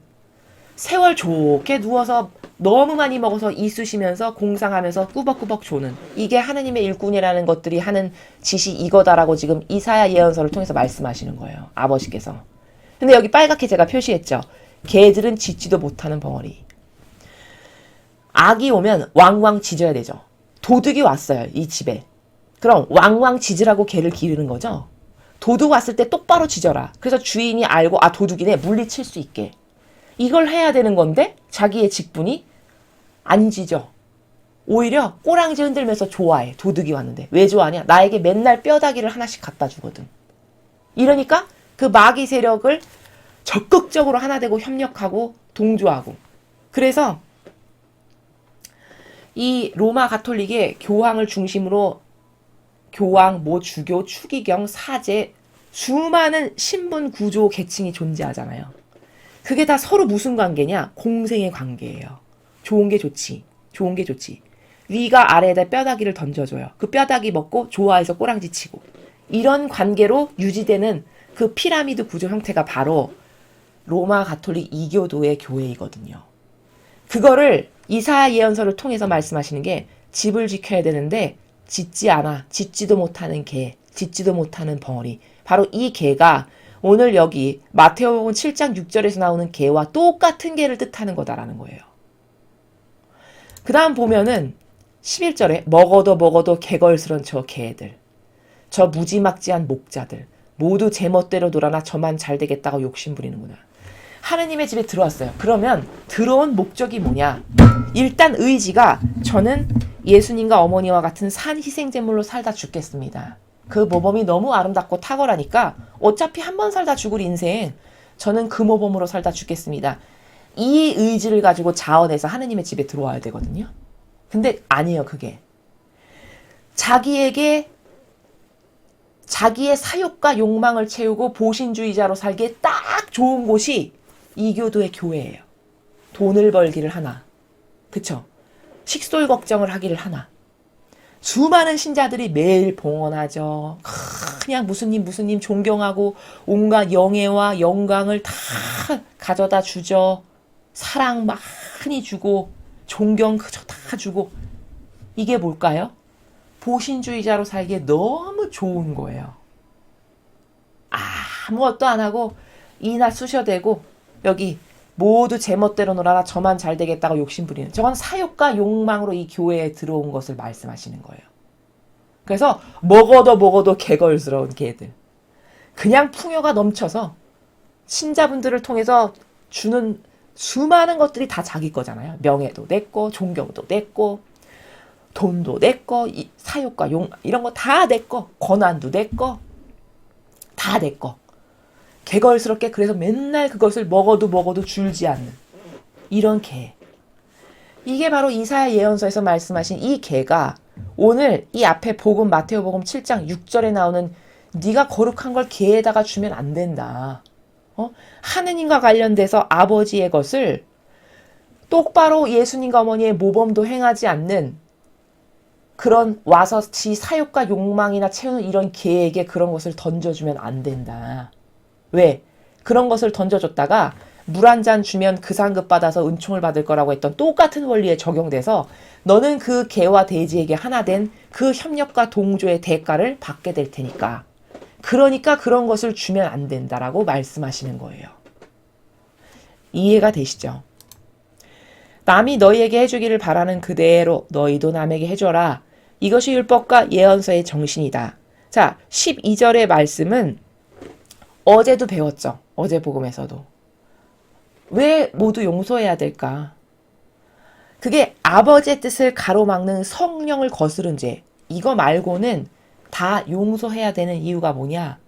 세월 좋게 누워서 너무 많이 먹어서 이쑤시면서 공상하면서 꾸벅꾸벅 조는 이게 하느님의 일꾼이라는 것들이 하는 짓이 이거다라고 지금 이사야 예언서를 통해서 말씀하시는 거예요. 아버지께서. 근데 여기 빨갛게 제가 표시했죠. 개들은 짖지도 못하는 벙어리. 악이 오면 왕왕 짖어야 되죠. 도둑이 왔어요. 이 집에. 그럼 왕왕 짖으라고 개를 기르는 거죠. 도둑 왔을 때 똑바로 짖어라. 그래서 주인이 알고 도둑이네 물리칠 수 있게. 이걸 해야 되는 건데 자기의 직분이 안 짖어. 오히려 꼬랑지 흔들면서 좋아해. 도둑이 왔는데. 왜 좋아하냐? 나에게 맨날 뼈다귀를 하나씩 갖다 주거든. 이러니까 그 마귀 세력을 적극적으로 하나 되고 협력하고 동조하고. 그래서 이 로마 가톨릭의 교황을 중심으로 교황, 주교, 추기경, 사제 수많은 신분 구조 계층이 존재하잖아요. 그게 다 서로 무슨 관계냐? 공생의 관계예요. 좋은 게 좋지. 좋은 게 좋지. 위가 아래에다 뼈다귀를 던져줘요. 그 뼈다귀 먹고 좋아해서 꼬랑지 치고. 이런 관계로 유지되는 그 피라미드 구조 형태가 바로 로마 가톨릭 이교도의 교회이거든요. 그거를 이사야 예언서를 통해서 말씀하시는 게 집을 지켜야 되는데 짓지 않아. 짓지도 못하는 개, 짓지도 못하는 벙어리. 바로 이 개가 오늘 여기 마태복음 7장 6절에서 나오는 개와 똑같은 개를 뜻하는 거다라는 거예요. 그 다음 보면은 11절에 먹어도 개걸스런 저 개들, 저 무지막지한 목자들 모두 제멋대로 놀아나 저만 잘 되겠다고 욕심부리는구나. 하느님의 집에 들어왔어요. 그러면 들어온 목적이 뭐냐? 일단 의지가 저는 예수님과 어머니와 같은 산 희생제물로 살다 죽겠습니다. 그 모범이 너무 아름답고 탁월하니까 어차피 한 번 살다 죽을 인생 저는 그 모범으로 살다 죽겠습니다. 이 의지를 가지고 자원해서 하느님의 집에 들어와야 되거든요. 근데 아니에요. 그게 자기에게 자기의 사욕과 욕망을 채우고 보신주의자로 살기에 딱 좋은 곳이 이교도의 교회예요. 돈을 벌기를 하나, 그쵸? 식솔 걱정을 하기를 하나. 수많은 신자들이 매일 봉헌하죠. 그냥 무슨 님 존경하고 온갖 영예와 영광을 다 가져다 주죠. 사랑 많이 주고 존경 그저 다 주고. 이게 뭘까요? 보신주의자로 살기에 너무 좋은 거예요. 아무것도 안 하고 이나 쑤셔대고 여기 모두 제멋대로 놀아라 저만 잘 되겠다고 욕심부리는, 저건 사욕과 욕망으로 이 교회에 들어온 것을 말씀하시는 거예요. 그래서 먹어도 개걸스러운 개들, 그냥 풍요가 넘쳐서 신자분들을 통해서 주는 수많은 것들이 다 자기 거잖아요. 명예도 내 거, 존경도 내 거, 돈도 내 거, 사욕과 욕망 이런 거 다 내 거, 권한도 내 거, 다 내 거. 개걸스럽게 그래서 맨날 그것을 먹어도 줄지 않는 이런 개. 이게 바로 이사야 예언서에서 말씀하신 이 개가 오늘 이 앞에 복음 마태복음 7장 6절에 나오는 네가 거룩한 걸 개에다가 주면 안 된다. 하느님과 관련돼서 아버지의 것을 똑바로 예수님과 어머니의 모범도 행하지 않는 그런 와서 지 사욕과 욕망이나 채우는 이런 개에게 그런 것을 던져주면 안 된다. 왜? 그런 것을 던져줬다가 물 한 잔 주면 그 상급 받아서 은총을 받을 거라고 했던 똑같은 원리에 적용돼서 너는 그 개와 돼지에게 하나 된 그 협력과 동조의 대가를 받게 될 테니까. 그러니까 그런 것을 주면 안 된다라고 말씀하시는 거예요. 이해가 되시죠? 남이 너희에게 해주기를 바라는 그대로 너희도 남에게 해줘라. 이것이 율법과 예언서의 정신이다. 자, 12절의 말씀은 어제도 배웠죠. 어제 복음에서도. 왜 모두 용서해야 될까? 그게 아버지의 뜻을 가로막는 성령을 거스른 죄. 이거 말고는 다 용서해야 되는 이유가 뭐냐?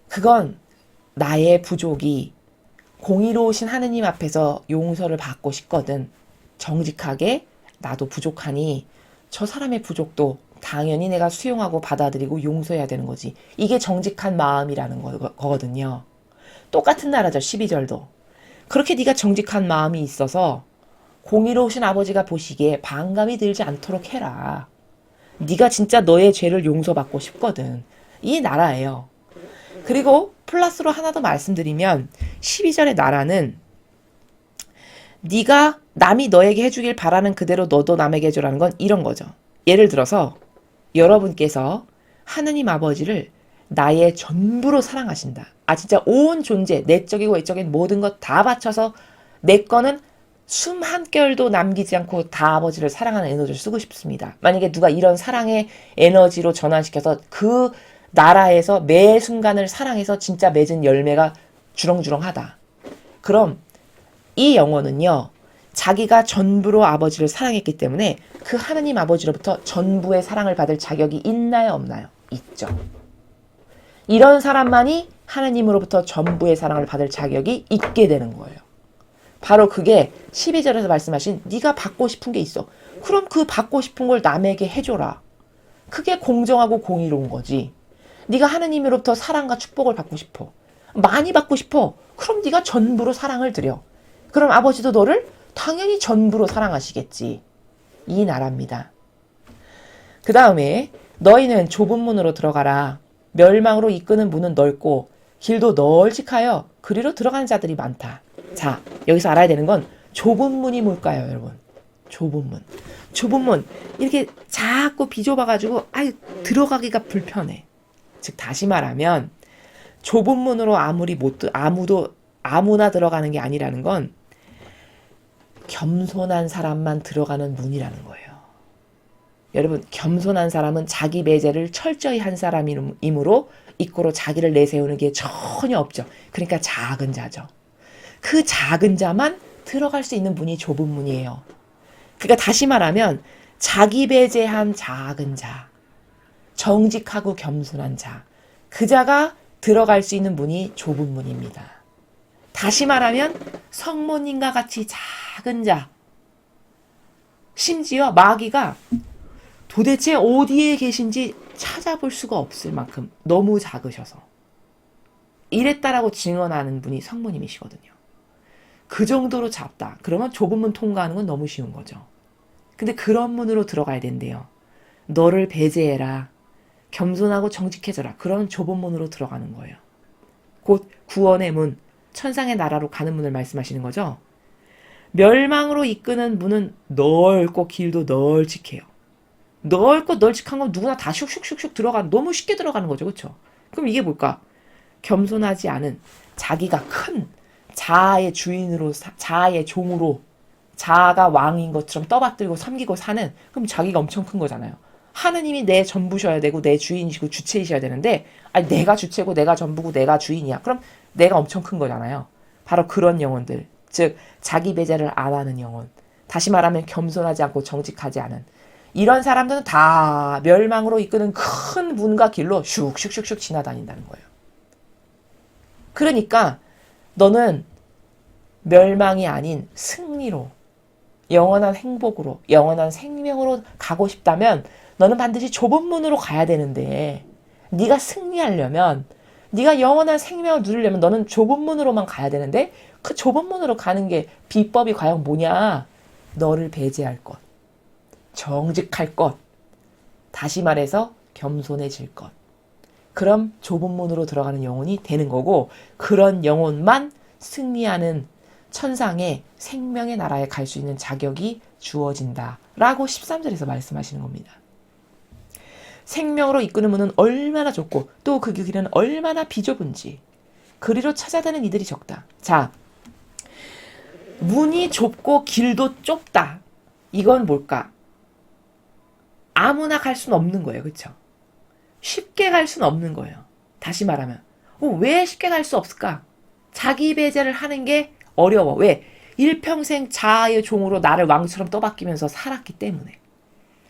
그건 나의 부족이 공의로우신 하느님 앞에서 용서를 받고 싶거든. 정직하게 나도 부족하니 저 사람의 부족도 당연히 내가 수용하고 받아들이고 용서해야 되는 거지. 이게 정직한 마음이라는 거거든요. 똑같은 나라죠. 12절도. 그렇게 네가 정직한 마음이 있어서 공의로우신 아버지가 보시기에 반감이 들지 않도록 해라. 네가 진짜 너의 죄를 용서받고 싶거든. 이 나라예요. 그리고 플러스로 하나 더 말씀드리면 12절의 나라는 네가 남이 너에게 해주길 바라는 그대로 너도 남에게 해주라는 건 이런 거죠. 예를 들어서 여러분께서 하느님 아버지를 나의 전부로 사랑하신다. 진짜 온 존재, 내적이고 외적인 모든 것 다 바쳐서 내 거는 숨 한 결도 남기지 않고 다 아버지를 사랑하는 에너지를 쓰고 싶습니다. 만약에 누가 이런 사랑의 에너지로 전환시켜서 그 나라에서 매 순간을 사랑해서 진짜 맺은 열매가 주렁주렁하다. 그럼 이 영혼은요, 자기가 전부로 아버지를 사랑했기 때문에 그 하느님 아버지로부터 전부의 사랑을 받을 자격이 있나요, 없나요? 있죠. 이런 사람만이 하느님으로부터 전부의 사랑을 받을 자격이 있게 되는 거예요. 바로 그게 12절에서 말씀하신 네가 받고 싶은 게 있어. 그럼 그 받고 싶은 걸 남에게 해줘라. 그게 공정하고 공의로운 거지. 네가 하느님으로부터 사랑과 축복을 받고 싶어. 많이 받고 싶어. 그럼 네가 전부로 사랑을 드려. 그럼 아버지도 너를 당연히 전부로 사랑하시겠지. 이 나라입니다. 그 다음에 너희는 좁은 문으로 들어가라. 멸망으로 이끄는 문은 넓고 길도 널찍하여 그리로 들어가는 자들이 많다. 자, 여기서 알아야 되는 건 좁은 문이 뭘까요, 여러분? 좁은 문. 좁은 문. 이렇게 자꾸 비좁아가지고 들어가기가 불편해. 즉 다시 말하면 좁은 문으로 아무나 들어가는 게 아니라는 건 겸손한 사람만 들어가는 문이라는 거예요. 여러분, 겸손한 사람은 자기 배제를 철저히 한 사람이므로 입고로 자기를 내세우는 게 전혀 없죠. 그러니까 작은 자죠. 그 작은 자만 들어갈 수 있는 문이 좁은 문이에요. 그러니까 다시 말하면 자기 배제한 작은 자, 정직하고 겸손한 자, 그 자가 들어갈 수 있는 문이 좁은 문입니다. 다시 말하면 성모님과 같이 작은 자, 심지어 마귀가 도대체 어디에 계신지 찾아볼 수가 없을 만큼 너무 작으셔서 이랬다라고 증언하는 분이 성모님이시거든요. 그 정도로 작다. 그러면 좁은 문 통과하는 건 너무 쉬운 거죠. 근데 그런 문으로 들어가야 된대요. 너를 배제해라. 겸손하고 정직해져라. 그런 좁은 문으로 들어가는 거예요. 곧 구원의 문, 천상의 나라로 가는 문을 말씀하시는 거죠. 멸망으로 이끄는 문은 넓고 길도 널찍해요. 넓고 널찍한 건 누구나 다 슉슉슉슉 들어가는, 너무 쉽게 들어가는 거죠. 그렇죠? 그럼 이게 뭘까? 겸손하지 않은 자기가 큰 자아의 주인으로, 자아의 종으로, 자아가 왕인 것처럼 떠받들고 섬기고 사는, 그럼 자기가 엄청 큰 거잖아요. 하느님이 내 전부셔야 되고 내 주인이시고 주체이셔야 되는데, 아니 내가 주체고 내가 전부고 내가 주인이야. 그럼 내가 엄청 큰 거잖아요. 바로 그런 영혼들, 즉 자기 배제를 안 하는 영혼, 다시 말하면 겸손하지 않고 정직하지 않은 이런 사람들은 다 멸망으로 이끄는 큰 문과 길로 슉슉슉슉 지나다닌다는 거예요. 그러니까 너는 멸망이 아닌 승리로, 영원한 행복으로, 영원한 생명으로 가고 싶다면 너는 반드시 좁은 문으로 가야 되는데, 네가 승리하려면, 네가 영원한 생명을 누리려면 너는 좁은 문으로만 가야 되는데, 그 좁은 문으로 가는 게 비법이 과연 뭐냐? 너를 배제할 것, 정직할 것, 다시 말해서 겸손해질 것. 그럼 좁은 문으로 들어가는 영혼이 되는 거고, 그런 영혼만 승리하는 천상의 생명의 나라에 갈 수 있는 자격이 주어진다 라고 13절에서 말씀하시는 겁니다. 생명으로 이끄는 문은 얼마나 좁고 또 그 길은 얼마나 비좁은지 그리로 찾아다니는 이들이 적다. 자, 문이 좁고 길도 좁다. 이건 뭘까? 아무나 갈 수는 없는 거예요. 그렇죠? 쉽게 갈 수는 없는 거예요. 다시 말하면 왜 쉽게 갈 수 없을까? 자기 배제를 하는 게 어려워. 왜? 일평생 자아의 종으로 나를 왕처럼 떠받기면서 살았기 때문에.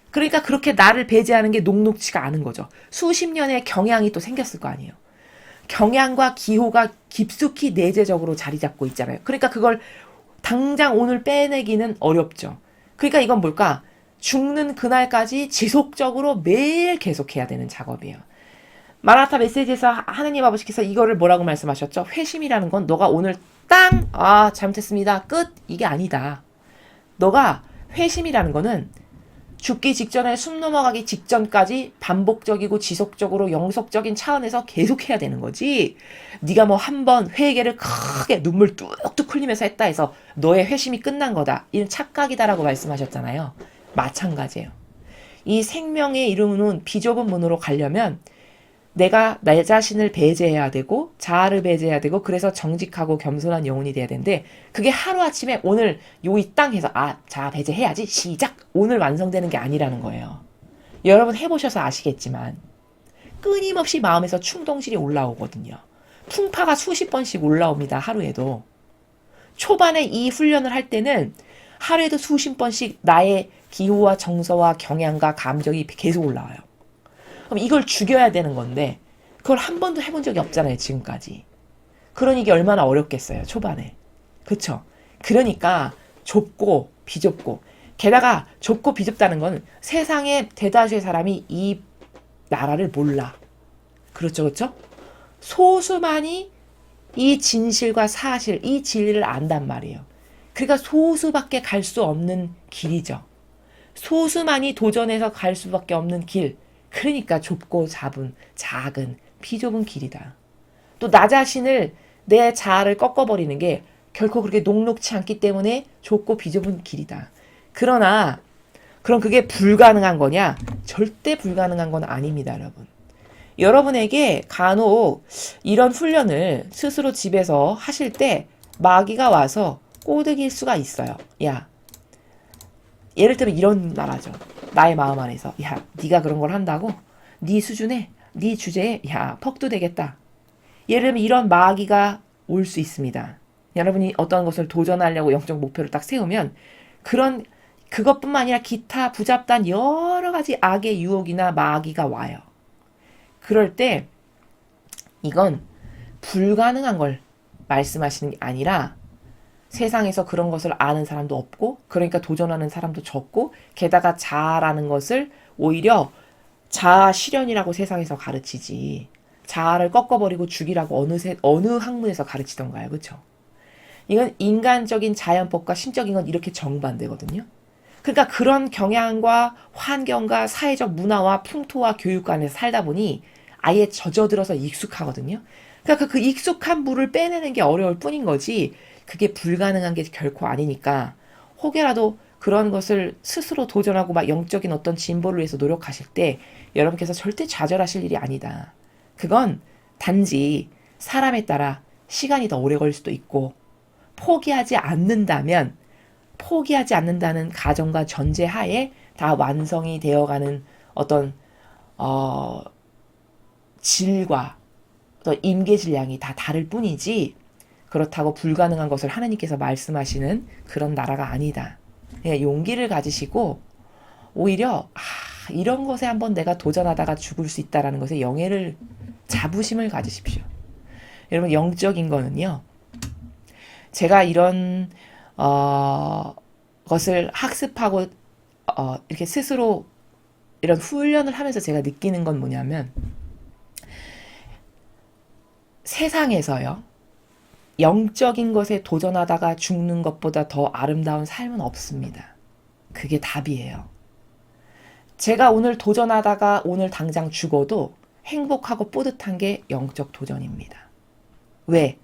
그러니까 그렇게 나를 배제하는 게 녹록지가 않은 거죠. 수십 년의 경향이 또 생겼을 거 아니에요. 경향과 기호가 깊숙이 내재적으로 자리 잡고 있잖아요. 그러니까 그걸 당장 오늘 빼내기는 어렵죠. 그러니까 이건 뭘까? 죽는 그날까지 지속적으로 매일 계속해야 되는 작업이에요. 마라나타 메시지에서 하느님 아버지께서 이거를 뭐라고 말씀하셨죠? 회심이라는 건 너가 오늘 잘못했습니다. 끝. 이게 아니다. 너가 회심이라는 거는 죽기 직전에 숨 넘어가기 직전까지 반복적이고 지속적으로 영속적인 차원에서 계속해야 되는 거지. 네가 뭐 한 번 회개를 크게 눈물 뚝뚝 흘리면서 했다 해서 너의 회심이 끝난 거다. 이는 착각이다라고 말씀하셨잖아요. 마찬가지예요. 이 생명의 이름은 비좁은 문으로 가려면 내가 내 자신을 배제해야 되고 자아를 배제해야 되고 그래서 정직하고 겸손한 영혼이 돼야 되는데 그게 하루아침에 오늘 요이 땅 해서 자아 배제해야지 시작 오늘 완성되는 게 아니라는 거예요. 여러분 해보셔서 아시겠지만 끊임없이 마음에서 충동실이 올라오거든요. 풍파가 수십 번씩 올라옵니다. 하루에도. 초반에 이 훈련을 할 때는 하루에도 수십 번씩 나의 기호와 정서와 경향과 감정이 계속 올라와요. 그럼 이걸 죽여야 되는 건데 그걸 한 번도 해본 적이 없잖아요. 지금까지. 그러니 이게 얼마나 어렵겠어요. 초반에. 그쵸? 그러니까 좁고 비좁고 게다가 좁고 비좁다는 건 세상의 대다수의 사람이 이 나라를 몰라. 그렇죠. 그렇죠? 소수만이 이 진실과 사실, 이 진리를 안단 말이에요. 그러니까 소수밖에 갈 수 없는 길이죠. 소수만이 도전해서 갈 수밖에 없는 길. 그러니까 좁고 작은 비좁은 길이다. 또 나 자신을 내 자아를 꺾어버리는 게 결코 그렇게 녹록치 않기 때문에 좁고 비좁은 길이다. 그러나 그럼 그게 불가능한 거냐? 절대 불가능한 건 아닙니다, 여러분. 여러분에게 간혹 이런 훈련을 스스로 집에서 하실 때 마귀가 와서 꼬드길 수가 있어요. 야, 예를 들면 이런 말하죠. 나의 마음 안에서 야, 네가 그런 걸 한다고? 네 수준에, 네 주제에 야, 퍽도 되겠다. 예를 들면 이런 마귀가 올 수 있습니다. 여러분이 어떤 것을 도전하려고 영적 목표를 딱 세우면 그것뿐만 아니라 기타 부잡단 여러 가지 악의 유혹이나 마귀가 와요. 그럴 때 이건 불가능한 걸 말씀하시는 게 아니라 세상에서 그런 것을 아는 사람도 없고 그러니까 도전하는 사람도 적고 게다가 자아라는 것을 오히려 자아 실현이라고 세상에서 가르치지 자아를 꺾어버리고 죽이라고 어느 학문에서 가르치던가요. 그렇죠? 이건 인간적인 자연법과 신적인 건 이렇게 정반대거든요. 그러니까 그런 경향과 환경과 사회적 문화와 풍토와 교육관에서 살다 보니 아예 젖어들어서 익숙하거든요. 그러니까 그 익숙한 물을 빼내는 게 어려울 뿐인 거지 그게 불가능한 게 결코 아니니까 혹여라도 그런 것을 스스로 도전하고 막 영적인 어떤 진보를 위해서 노력하실 때 여러분께서 절대 좌절하실 일이 아니다. 그건 단지 사람에 따라 시간이 더 오래 걸릴 수도 있고 포기하지 않는다는 가정과 전제 하에 다 완성이 되어가는 어떤 질과 어떤 임계 질량이 다 다를 뿐이지 그렇다고 불가능한 것을 하나님께서 말씀하시는 그런 나라가 아니다. 용기를 가지시고 오히려 이런 것에 한번 내가 도전하다가 죽을 수 있다라는 것에 자부심을 가지십시오. 여러분 영적인 거는요. 제가 이런 것을 학습하고 이렇게 스스로 이런 훈련을 하면서 제가 느끼는 건 뭐냐면 세상에서요. 영적인 것에 도전하다가 죽는 것보다 더 아름다운 삶은 없습니다. 그게 답이에요. 제가 오늘 도전하다가 오늘 당장 죽어도 행복하고 뿌듯한 게 영적 도전입니다. 왜?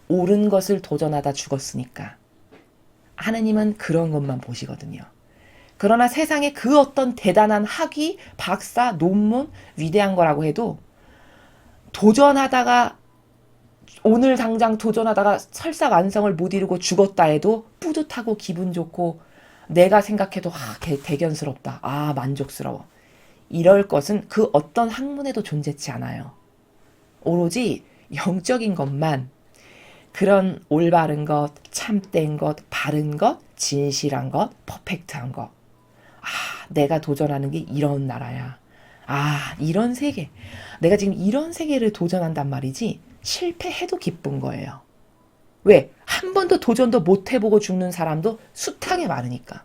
옳은 것을 도전하다 죽었으니까. 하느님은 그런 것만 보시거든요. 그러나 세상에 그 어떤 대단한 학위, 박사, 논문, 위대한 거라고 해도 오늘 당장 도전하다가 설사완성을 못 이루고 죽었다 해도 뿌듯하고 기분 좋고 내가 생각해도 대견스럽다. 만족스러워. 이럴 것은 그 어떤 학문에도 존재치 않아요. 오로지 영적인 것만 그런 올바른 것, 참된 것, 바른 것, 진실한 것, 퍼펙트한 것. 내가 도전하는 게 이런 나라야. 이런 세계. 내가 지금 이런 세계를 도전한단 말이지 실패해도 기쁜 거예요. 왜? 한 번도 도전도 못 해보고 죽는 사람도 숱하게 많으니까.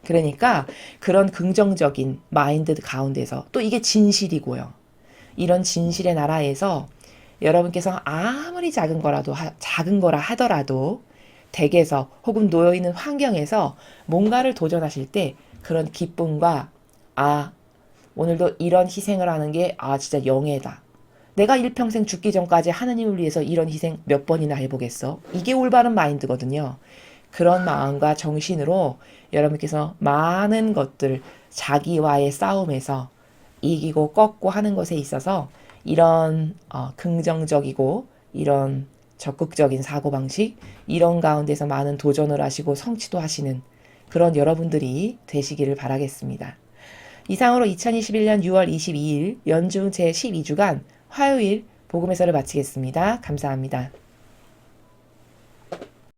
그러니까 그런 긍정적인 마인드 가운데서 또 이게 진실이고요. 이런 진실의 나라에서 여러분께서 아무리 작은 거라 하더라도 댁에서 혹은 놓여있는 환경에서 뭔가를 도전하실 때 그런 기쁨과 오늘도 이런 희생을 하는 게 진짜 영예다. 내가 일평생 죽기 전까지 하느님을 위해서 이런 희생 몇 번이나 해보겠어. 이게 올바른 마인드거든요. 그런 마음과 정신으로 여러분께서 많은 것들 자기와의 싸움에서 이기고 꺾고 하는 것에 있어서 이런 긍정적이고 이런 적극적인 사고방식 이런 가운데서 많은 도전을 하시고 성취도 하시는 그런 여러분들이 되시기를 바라겠습니다. 이상으로 2021년 6월 22일 연중 제12주간 화요일 복음 해설을 마치겠습니다. 감사합니다.